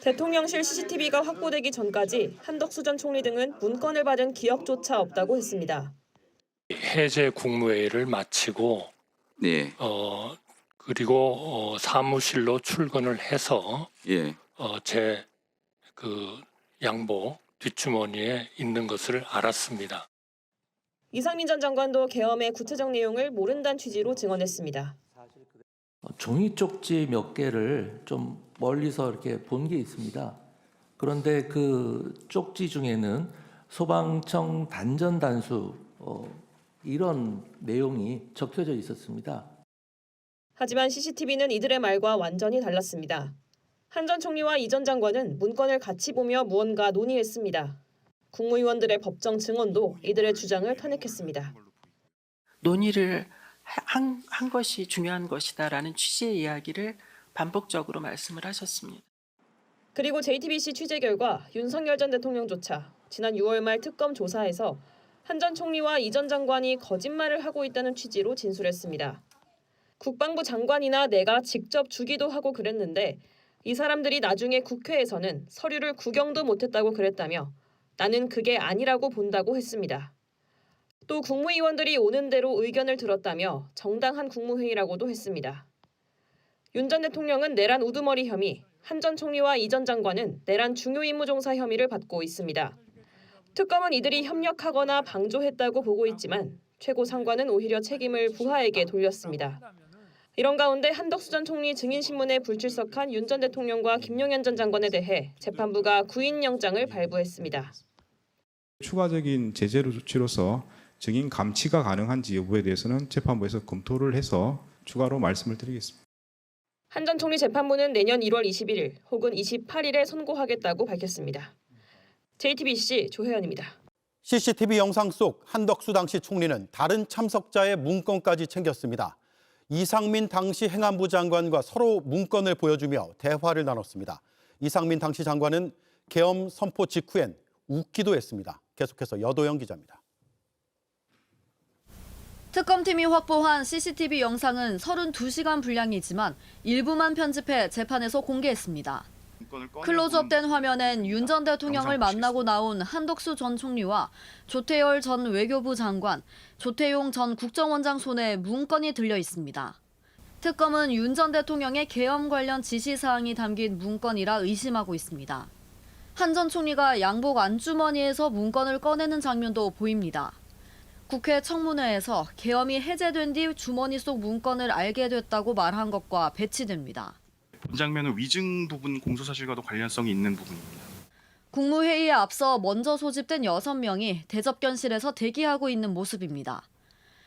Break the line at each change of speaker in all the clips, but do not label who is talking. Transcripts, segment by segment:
대통령실 CCTV가 확보되기 전까지 한덕수 전 총리 등은 문건을 받은 기억조차 없다고 했습니다.
해제 국무회의를 마치고
네.
그리고 사무실로 출근을 해서
예.
제 양복 뒷주머니에 있는 것을 알았습니다.
이상민 전 장관도 계엄의 구체적 내용을 모른다는 취지로 증언했습니다.
종이 쪽지 몇 개를 좀 멀리서 이렇게 본 게 있습니다. 그런데 그 쪽지 중에는 소방청 단전 단수 이런 내용이 적혀져 있었습니다.
하지만 CCTV는 이들의 말과 완전히 달랐습니다. 한 전 총리와 이 전 장관은 문건을 같이 보며 무언가 논의했습니다. 국무위원들의 법정 증언도 이들의 주장을 탄핵했습니다.
논의를 한 것이 중요한 것이다라는 취지의 이야기를 반복적으로 말씀을 하셨습니다.
그리고 JTBC 취재 결과 윤석열 전 대통령조차 지난 6월 말 특검 조사에서 한 전 총리와 이 전 장관이 거짓말을 하고 있다는 취지로 진술했습니다. 국방부 장관이나 내가 직접 주기도 하고 그랬는데 이 사람들이 나중에 국회에서는 서류를 구경도 못했다고 그랬다며 나는 그게 아니라고 본다고 했습니다. 또 국무위원들이 오는 대로 의견을 들었다며 정당한 국무회의라고도 했습니다. 윤 전 대통령은 내란 우두머리 혐의, 한 전 총리와 이 전 장관은 내란 중요임무종사 혐의를 받고 있습니다. 특검은 이들이 협력하거나 방조했다고 보고 있지만 최고 상관은 오히려 책임을 부하에게 돌렸습니다. 이런 가운데 한덕수 전 총리 증인신문에 불출석한 윤 전 대통령과 김용현 전 장관에 대해 재판부가 구인영장을 발부했습니다.
추가적인 제재 조치로서 증인 감치가 가능한지 여부에 대해서는 재판부에서 검토를 해서 추가로 말씀을 드리겠습니다.
한 전 총리 재판부는 내년 1월 21일 혹은 28일에 선고하겠다고 밝혔습니다. JTBC 조혜연입니다.
CCTV 영상 속 한덕수 당시 총리는 다른 참석자의 문건까지 챙겼습니다. 이상민 당시 행안부 장관과 서로 문건을 보여주며 대화를 나눴습니다. 이상민 당시 장관은 계엄 선포 직후엔 웃기도 했습니다. 계속해서 여도영 기자입니다.
특검팀이 확보한 CCTV 영상은 32시간 분량이지만 일부만 편집해 재판에서 공개했습니다. 클로즈업된 화면엔 윤 전 대통령을 만나고 나온 한덕수 전 총리와 조태열 전 외교부 장관, 조태용 전 국정원장 손에 문건이 들려 있습니다. 특검은 윤 전 대통령의 계엄 관련 지시사항이 담긴 문건이라 의심하고 있습니다. 한 전 총리가 양복 안주머니에서 문건을 꺼내는 장면도 보입니다. 국회 청문회에서 계엄이 해제된 뒤 주머니 속 문건을 알게 됐다고 말한 것과 배치됩니다.
본 장면은 위증 부분 공소사실과도 관련성이 있는 부분입니다.
국무회의에 앞서 먼저 소집된 6명이 대접견실에서 대기하고 있는 모습입니다.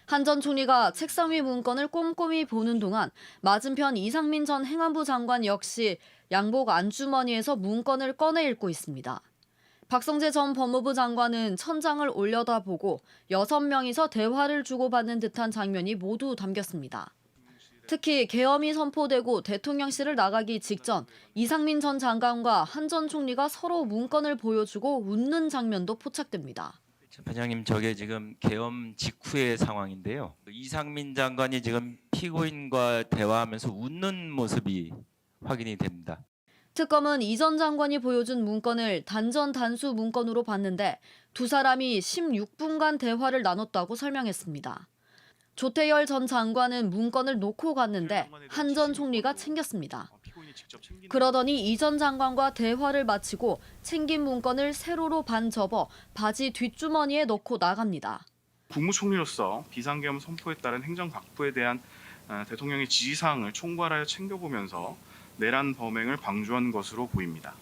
한 전 총리가 책상 위 문건을 꼼꼼히 보는 동안 맞은편 이상민 전 행안부 장관 역시 양복 안주머니에서 문건을 꺼내 읽고 있습니다. 박성재 전 법무부 장관은 천장을 올려다보고 6명이서 대화를 주고받는 듯한 장면이 모두 담겼습니다. 특히 계엄이 선포되고 대통령실을 나가기 직전 이상민 전 장관과 한 전 총리가 서로 문건을 보여주고 웃는 장면도 포착됩니다.
재판장님, 저게 지금 계엄 직후의 상황인데요. 이상민 장관이 지금 피고인과 대화하면서 웃는 모습이 확인이 됩니다.
특검은 이 전 장관이 보여준 문건을 단전 단수 문건으로 봤는데 두 사람이 16분간 대화를 나눴다고 설명했습니다. 조태열 전 장관은 문건을 놓고 갔는데 한 전 총리가 챙겼습니다. 그러더니 이 전 장관과 대화를 마치고 챙긴 문건을 세로로 반 접어 바지 뒷주머니에 넣고 나갑니다.
국무총리로서 비상계엄 선포에 따른 행정각부에 대한 대통령의 지시사항을 총괄하여 챙겨보면서 내란 범행을 방조한 것으로 보입니다.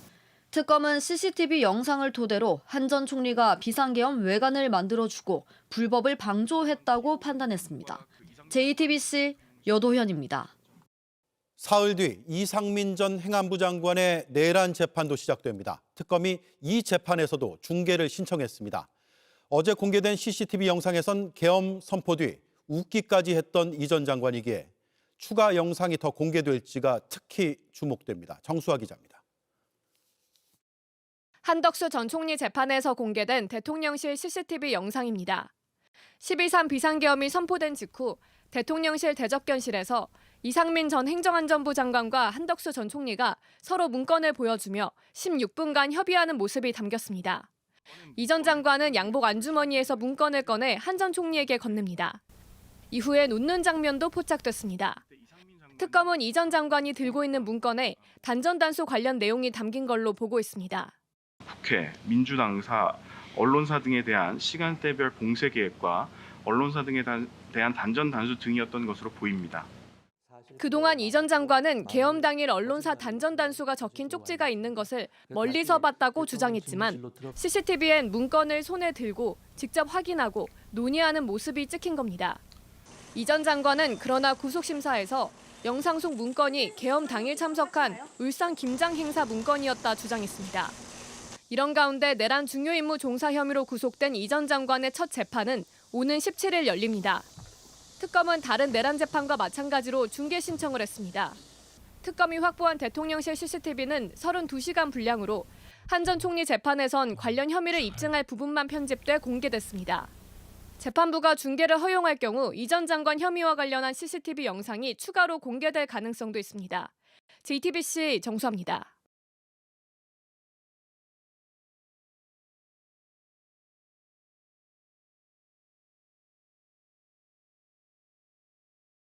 특검은 CCTV 영상을 토대로 한 전 총리가 비상계엄 외관을 만들어주고 불법을 방조했다고 판단했습니다. JTBC 여도현입니다.
사흘 뒤 이상민 전 행안부 장관의 내란 재판도 시작됩니다. 특검이 이 재판에서도 중계를 신청했습니다. 어제 공개된 CCTV 영상에선 계엄 선포 뒤 웃기까지 했던 이 전 장관이기에 추가 영상이 더 공개될지가 특히 주목됩니다. 정수아 기자입니다.
한덕수 전 총리 재판에서 공개된 대통령실 CCTV 영상입니다. 12.3 비상계엄이 선포된 직후 대통령실 대접견실에서 이상민 전 행정안전부 장관과 한덕수 전 총리가 서로 문건을 보여주며 16분간 협의하는 모습이 담겼습니다. 이 전 장관은 양복 안주머니에서 문건을 꺼내 한 전 총리에게 건넵니다. 이후엔 웃는 장면도 포착됐습니다. 특검은 이 전 장관이 들고 있는 문건에 단전단수 관련 내용이 담긴 걸로 보고 있습니다.
국회, 민주당사, 언론사 등에 대한 시간대별 봉쇄 계획과 언론사 등에 대한 단전 단수 등이었던 것으로 보입니다.
그동안 이 전 장관은 계엄 당일 언론사 단전 단수가 적힌 쪽지가 있는 것을 멀리서 봤다고 주장했지만 CCTV엔 문건을 손에 들고 직접 확인하고 논의하는 모습이 찍힌 겁니다. 이 전 장관은 그러나 구속심사에서 영상 속 문건이 계엄 당일 참석한 울산 김장 행사 문건이었다 주장했습니다. 이런 가운데 내란 중요 임무 종사 혐의로 구속된 이 전 장관의 첫 재판은 오는 17일 열립니다. 특검은 다른 내란 재판과 마찬가지로 중계 신청을 했습니다. 특검이 확보한 대통령실 CCTV는 32시간 분량으로 한 전 총리 재판에선 관련 혐의를 입증할 부분만 편집돼 공개됐습니다. 재판부가 중계를 허용할 경우 이 전 장관 혐의와 관련한 CCTV 영상이 추가로 공개될 가능성도 있습니다. JTBC 정수아입니다.